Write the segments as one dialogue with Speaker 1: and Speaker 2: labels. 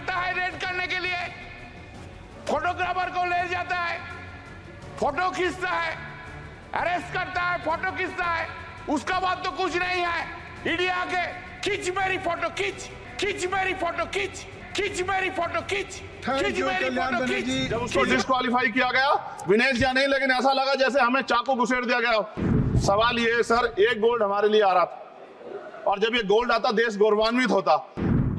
Speaker 1: जाता है रेड करने के लिए, फोटोग्राफर को ले जाता है, फोटो खींचता है, अरेस्ट करता है, फोटो खींचता है, उसका बाद तो कुछ नहीं है। ईडी आके खींच मेरी फोटो, खींच मेरी फोटो, खींच मेरी फोटो, खींच मेरी फोटो, खींच।
Speaker 2: जब उसको डिस्क्वालीफाई किया गया, विनेश या नहीं, लेकिन ऐसा लगा जैसे हमें चाकू घुसेड़ दिया गया। सवाल ये है सर, एक गोल्ड हमारे लिए आ रहा था और जब ये गोल्ड आता देश गौरवान्वित होता।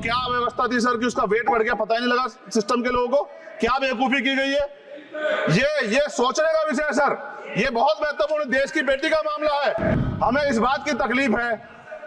Speaker 2: क्या व्यवस्था थी सर कि उसका वेट बढ़ गया, पता ही नहीं लगा सिस्टम के लोगों को। क्या बेवकूफी की गई है, ये सोचने का विषय है सर। ये बहुत महत्वपूर्ण देश की बेटी का मामला है। हमें इस बात की तकलीफ है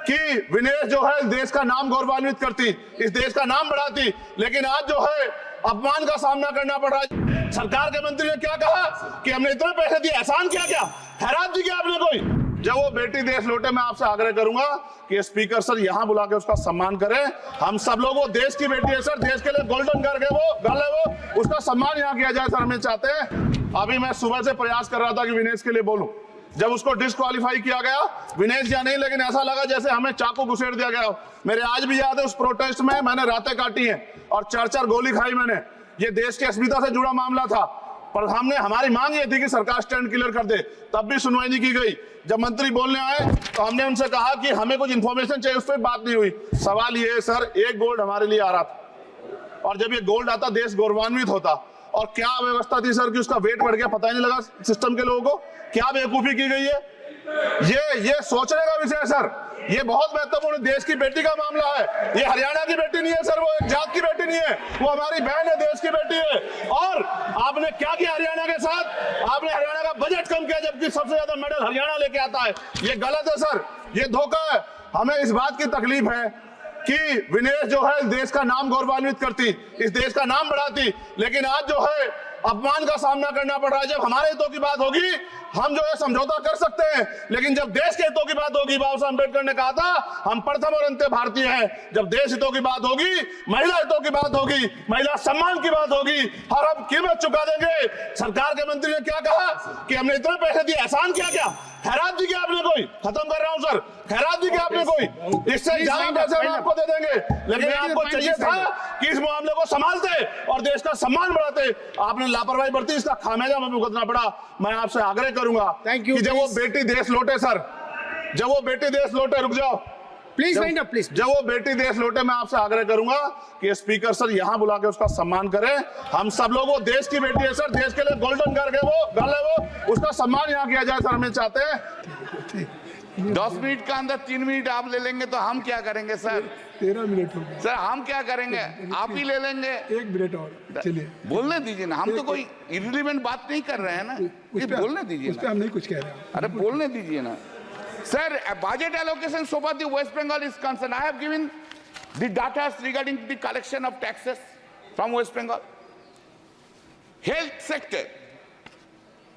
Speaker 2: कि विनेश जो है देश का नाम गौरवान्वित करती, इस देश का नाम बढ़ाती, लेकिन आज जो है अपमान का सामना करना पड़ रहा है। सरकार के मंत्री ने क्या कहा कि हमने इतने पैसे दिए, एहसान किया क्या, खैरात दी क्या आपने कोई? जब वो बेटी देश लौटे, मैं आपसे आग्रह करूंगा कि स्पीकर सर यहाँ बुला के उसका सम्मान करें। हम सब लोग, वो देश की बेटी है सर, देश के लिए गोल्डन गर्ल है वो, उसका सम्मान यहाँ किया जाए सर, हमें चाहते हैं। अभी मैं सुबह से प्रयास कर रहा था कि विनेश के लिए बोलूं। जब उसको डिस्क्वालीफाई किया गया, विनेश या नहीं, लेकिन ऐसा लगा जैसे हमें चाकू घुसेड़ दिया गया। मेरे आज भी याद है उस प्रोटेस्ट में मैंने रातें काटी हैं और 4-4 गोली खाई मैंने। ये देश की अस्मिता से जुड़ा मामला था, पर हमारी मांग ये थी कि सरकार स्टैंड क्लियर कर दे, तब भी सुनवाई नहीं की गई। जब मंत्री बोलने आए तो हमने उनसे कहा कि हमें कुछ इंफॉर्मेशन चाहिए, उस पर बात नहीं हुई। सवाल ये है सर, एक गोल्ड हमारे लिए आ रहा था और जब ये गोल्ड आता देश गौरवान्वित होता। और क्या व्यवस्था थी सर कि उसका वेट बढ़ गया, पता ही नहीं लगा सिस्टम के लोगों को। क्या बेवकूफी की गई है, ये सोचने का विषय है सर। ये बहुत महत्वपूर्ण देश की बेटी का मामला है। ये हरियाणा की बेटी नहीं है सर, वो एक जात की बेटी नहीं है, वो हमारी बहन है, देश की बेटी है। और आपने क्या किया हरियाणा के साथ? आपने हरियाणा का बजट कम किया, जबकि सबसे ज्यादा मेडल हरियाणा लेके आता है। ये गलत है सर, ये धोखा है। हमें इस बात की तकलीफ है कि विनेश जो है देश का नाम गौरवान्वित करती, इस देश का नाम बढ़ाती, लेकिन आज जो है अपमान का सामना करना पड़ रहा है। जब हमारे हितों की बात होगी हम जो है समझौता कर सकते हैं, लेकिन जब देश के हितों की बात होगी, बाबा साहब अम्बेडकर ने कहा था हम प्रथम और अंत्य भारतीय हैं। जब देश हितों की बात होगी, महिला हितों की बात होगी, महिला सम्मान की बात होगी, और हम कीमत चुका देंगे। सरकार के मंत्री ने क्या कहा कि हमने इतने पैसे दिए, एहसान किया क्या, खैरात दी क्या आपने कोई? खत्म कर रहा हूं सर, खैरात दी क्या आपने कोई? इससे ज्यादा पैसे हम आपको दे देंगे, लेकिन आपको चाहिए था कि इस मामले को संभालते और देश का सम्मान बढ़ाते। आपने लापरवाही बरती, इसका खामियाजा हमें भुगतना पड़ा। मैं आपसे आग्रह करूंगा कि जब वो बेटी देश लौटे सर, जब वो बेटी देश लौटे, रुक जाओ
Speaker 3: प्लीज वाइंड अप प्लीज।
Speaker 2: जब वो बेटी देश लौटे, मैं आपसे आग्रह करूंगा कि स्पीकर सर यहाँ बुला के उसका सम्मान करें। हम सब लोग, वो देश की बेटी है सर, देश के लिए गोल्डन गर्ल है वो, उसका सम्मान यहाँ किया जाए सर, हमें चाहते हैं।
Speaker 1: 10 मिनट का अंदर 3 मिनट आप ले लेंगे तो हम क्या करेंगे सर?
Speaker 3: 13 मिनट हो गए
Speaker 1: सर हम क्या करेंगे? आप ही ले लेंगे।
Speaker 3: 1 मिनट और चलिए,
Speaker 1: बोलने दीजिए ना, हम तो कोई इररिलेवेंट बात नहीं कर रहे हैं ना, ये बोलने दीजिए
Speaker 3: उस पे
Speaker 1: ना।
Speaker 3: हम नहीं कुछ कह रहे हैं।
Speaker 1: अरे बोलने दीजिए ना sir. Budget allocation so far the West Bengal is concerned, I have given the data regarding the collection of taxes from West Bengal. Health sector,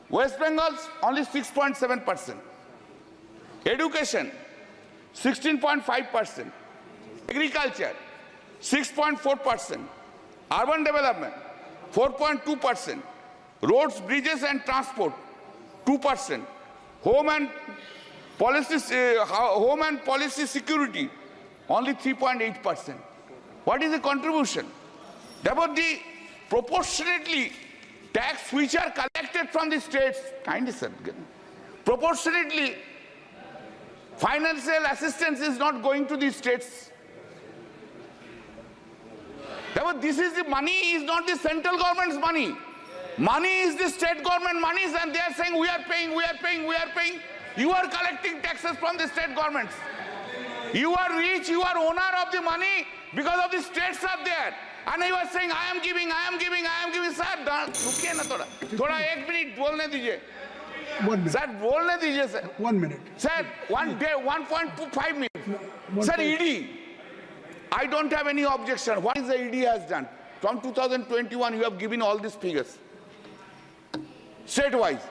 Speaker 1: West Bengal's only 6.7%, education 16.5%, agriculture 6.4%, urban development 4.2%, roads, bridges and transport 2%, home and policy security only 3.8%. What is the contribution? Therefore, the proportionately tax which are collected from the states, kindly sir, proportionately financial assistance is not going to the states. Therefore, this is the money is not the central government's money. Money is the state government monies, and they are saying we are paying, we are paying, we are paying. You are collecting taxes from the state governments. You are rich, you are owner of the money because of the states are there. And you are saying I am giving, I am giving, I am giving. Sir, रुकिए ना थोड़ा 1 minute बोलने दीजिए.
Speaker 3: 1 minute.
Speaker 1: Sir, बोलने दीजिए sir.
Speaker 3: 1 minute.
Speaker 1: Sir, 1.25 minutes. Sir, ED, I don't have any objection. What is the ED has done? From 2021, you have given all these figures. State-wise.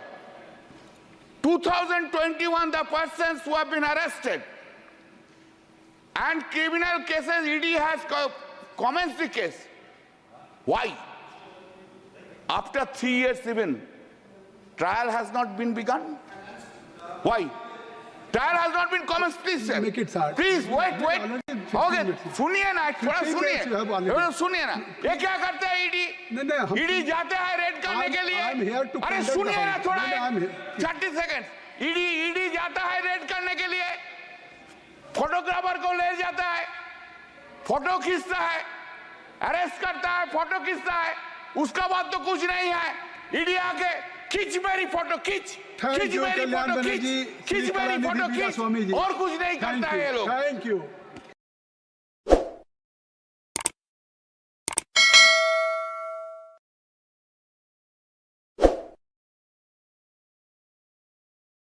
Speaker 1: 2021, the persons who have been arrested and criminal cases, ED has commenced the case. Why? After 3 years even, trial has not been begun. Why? Trial has not been commenced, please sir.
Speaker 3: Make it hard.
Speaker 1: Please, wait. हो गया, सुनिए ना, थोड़ा
Speaker 3: 15
Speaker 1: सुनिए,
Speaker 3: minutes you have already.
Speaker 1: सुनिए ना, ये क्या करते हैं ईडी?
Speaker 3: नहीं, हम-
Speaker 1: ईडी जाते हैं रेड करने के लिए।
Speaker 3: I'm here to
Speaker 1: अरे
Speaker 3: conduct
Speaker 1: सुनिए
Speaker 3: the
Speaker 1: ना
Speaker 3: file.
Speaker 1: थोड़ा,
Speaker 3: नहीं, I'm here.
Speaker 1: 30 सेकंड। ईडी जाता है रेड करने के लिए, फोटोग्राफर को ले जाता है, फोटो खींचता है, अरेस्ट करता है, फोटो खींचता है, उसका बाद तो कुछ नहीं है। ईडी आके खींच मेरी फोटो, खींच
Speaker 3: Thank you,
Speaker 1: मेरी
Speaker 3: कल्याण
Speaker 1: फोटो,
Speaker 3: बनर्जी,
Speaker 1: खींच मेरी
Speaker 3: श्री
Speaker 1: फोटो,
Speaker 3: कलानिधि वीरा स्वामी जी।
Speaker 1: और कुछ नहीं करता है ये लोग।
Speaker 3: Thank you.